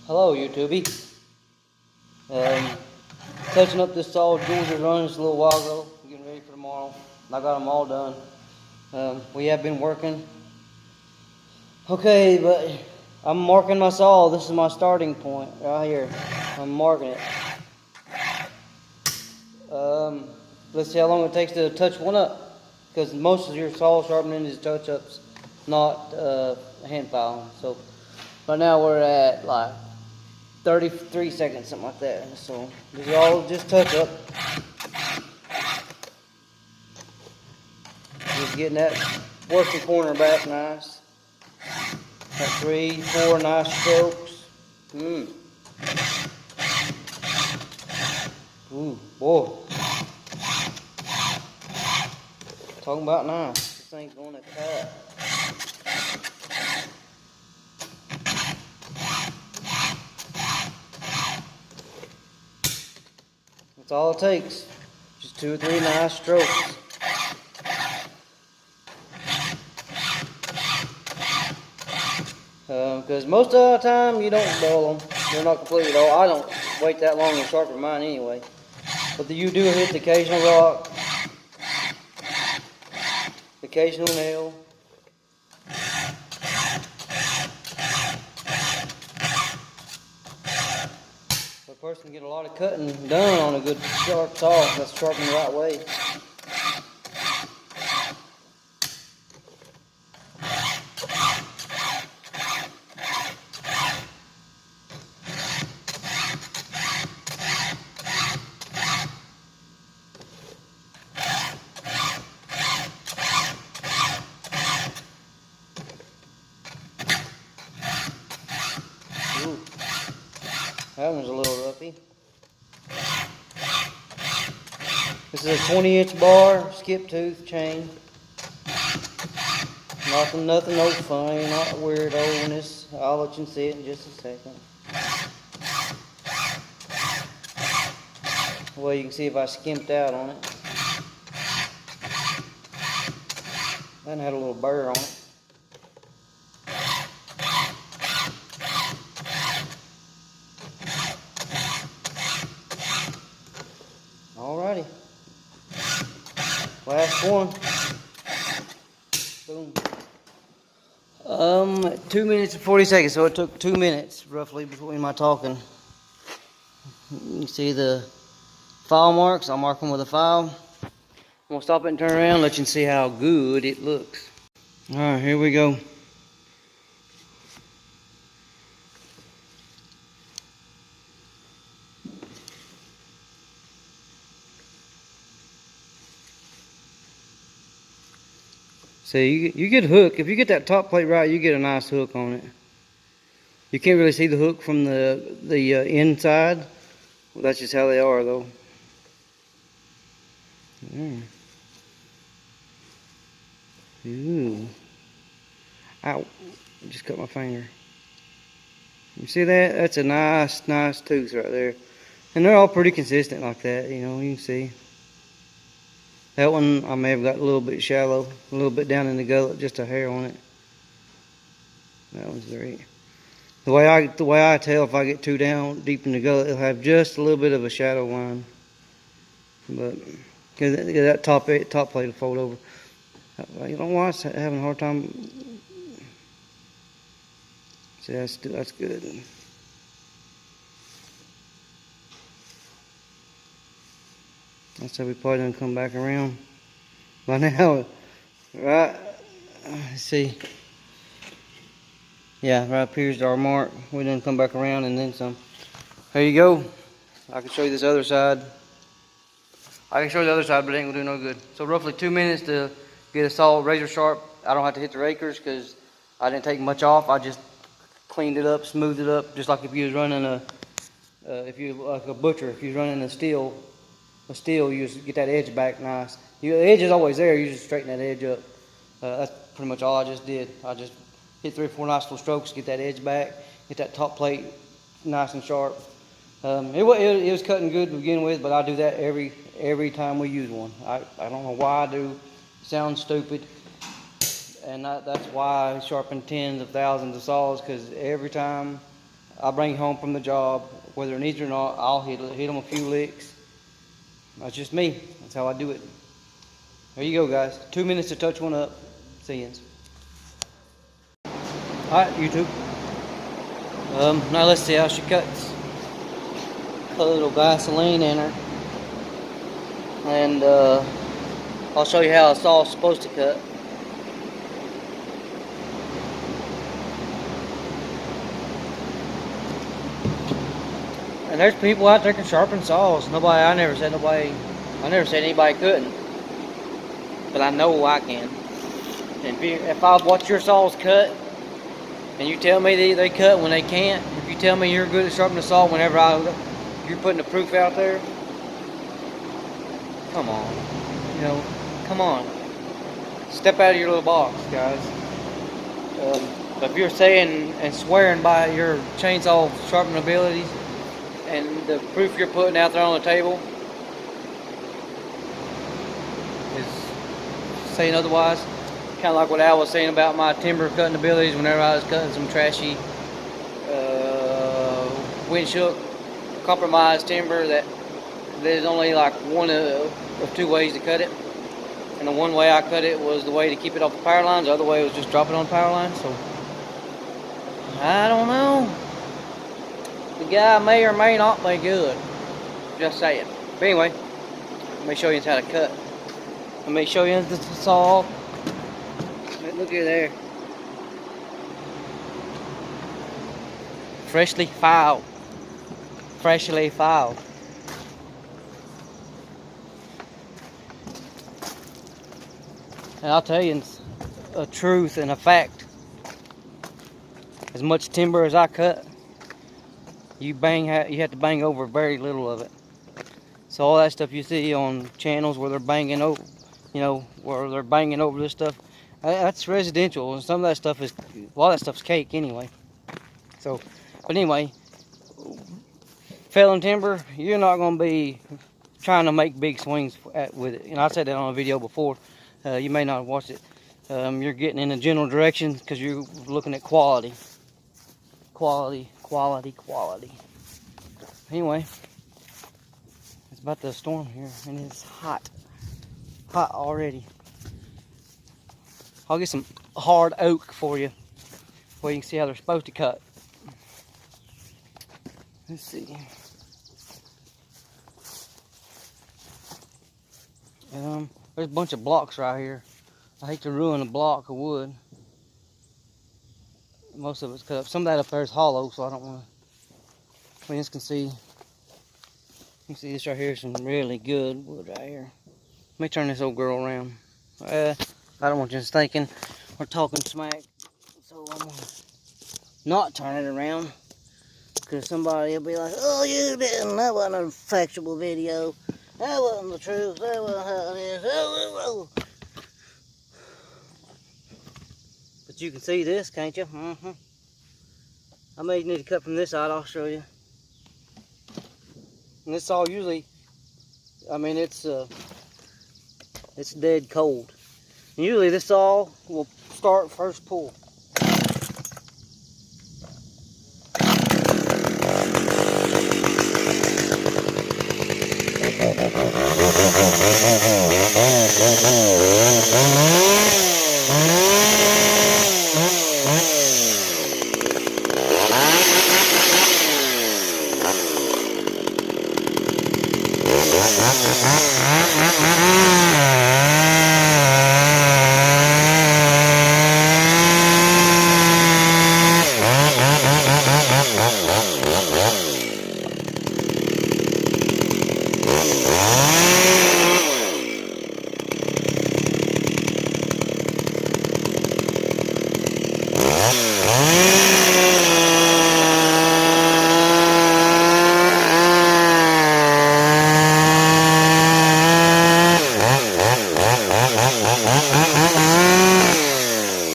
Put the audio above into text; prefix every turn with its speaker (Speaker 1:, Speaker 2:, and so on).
Speaker 1: Hello, YouTube. Touching up this saw. Jules was running just a little while ago, getting ready for tomorrow. I got them all done. We have been working. Okay, but I'm marking my saw. This is my starting point right here. I'm marking it. Let's see how long it takes to touch one up, because most of your saw sharpening is touch-ups, not hand filing. So right now we're at like 33 seconds, something like that. So this is all just touch up. Just getting that working corner back nice. Got 3, 4 nice strokes. Ooh, boy. Talking about nice. This thing's going to cut. That's all it takes. Just 2 or 3 nice strokes. Because most of the time you don't dull them. They're not completely dull. I don't wait that long to sharpen mine anyway. But you do hit the occasional rock, the occasional nail. A person can get a lot of cutting done on a good sharp saw that's sharpened the right way. Ooh, that one's a little roughy. This is a 20-inch bar, skip tooth chain. Nothing no funny, not weirdo-ness. I'll let you see it in just a second. Well, you can see if I skimped out on it. That had a little burr on it. Alrighty. Last one. Boom. 2 minutes and 40 seconds, so it took 2 minutes roughly between my talking. You can see the file marks. I'll mark them with a file. I'm gonna stop it and turn around, let you see how good it looks. Alright, here we go. See, you get a hook. If you get that top plate right, you get a nice hook on it. You can't really see the hook from the inside. Well, that's just how they are, though. Ooh. Ow. I just cut my finger. You see that? That's a nice tooth right there. And they're all pretty consistent like that, you know, you can see. That one I may have got a little bit shallow, a little bit down in the gullet, just a hair on it. That one's great. The way I tell if I get too down deep in the gullet, it'll have just a little bit of a shadow line. But cause that top plate will fold over. You know why it's having a hard time? See, that's good. That's how we probably done come back around by now, right? Let's see. Yeah, right up here's our mark. We done come back around and then some. There you go. I can show you this other side. I can show you the other side, but it ain't gonna do no good. So roughly 2 minutes to get a saw razor sharp. I don't have to hit the rakers because I didn't take much off. I just cleaned it up, smoothed it up, just like if you was running like a butcher. If you was running a steel, you just get that edge back nice. The edge is always there. You just straighten that edge up. That's pretty much all I just did. I just hit 3 or 4 nice little strokes, get that edge back, get that top plate nice and sharp. It was cutting good to begin with, but I do that every time we use one. I don't know why I do. It sounds stupid. And that's why I sharpen tens of thousands of saws, because every time I bring home from the job, whether it needs it or not, I'll hit them a few licks. That's just me. That's how I do it. There you go, guys. 2 minutes to touch one up. See you. Alright, YouTube. Now let's see how she cuts. Put a little Vaseline in her. And I'll show you how a saw is supposed to cut. And there's people out there can sharpen saws. I never said anybody couldn't. But I know I can. And if I watch your saws cut, and you tell me they cut when they can't, if you tell me you're good at sharpening a saw whenever you're putting the proof out there, come on. You know, come on. Step out of your little box, guys. But if you're saying and swearing by your chainsaw sharpening abilities, and the proof you're putting out there on the table is saying otherwise, kind of like what Al was saying about my timber cutting abilities whenever I was cutting some trashy windshook compromised timber that there's only like one of two ways to cut it, and the one way I cut it was the way to keep it off the power lines, the other way was just drop it on power lines. So I don't know. The guy may or may not be good. Just saying. But anyway, let me show you how to cut. Let me show you the saw. Look at there. Freshly filed. Freshly filed. And I'll tell you a truth and a fact. As much timber as I cut, you have to bang over very little of it. So all that stuff you see on channels where they're banging over, where they're banging over this stuff, that's residential, and some of that stuff a lot of that stuff's cake anyway. So, but anyway, felling timber, you're not going to be trying to make big swings with it. And I said that on a video before. You may not have watched it. You're getting in a general direction because you're looking at quality. Quality. Anyway, it's about to storm here, and it's hot already. I'll get some hard oak for you, where you can see how they're supposed to cut. Let's see. There's a bunch of blocks right here. I hate to ruin a block of wood. Most of it's cut up. Some of that up there is hollow, so I don't want to. You can see this right here is some really good wood right here. Let me turn this old girl around. I don't want you thinking we're talking smack, so I'm gonna not turn it around, because somebody will be like, "Oh, you didn't. That wasn't a factual video. That wasn't the truth. That wasn't how it is." Oh. But you can see this, can't you? I may need to cut from this side. I'll show you. And this saw usually, I mean, it's dead cold. And usually this saw will start first pull.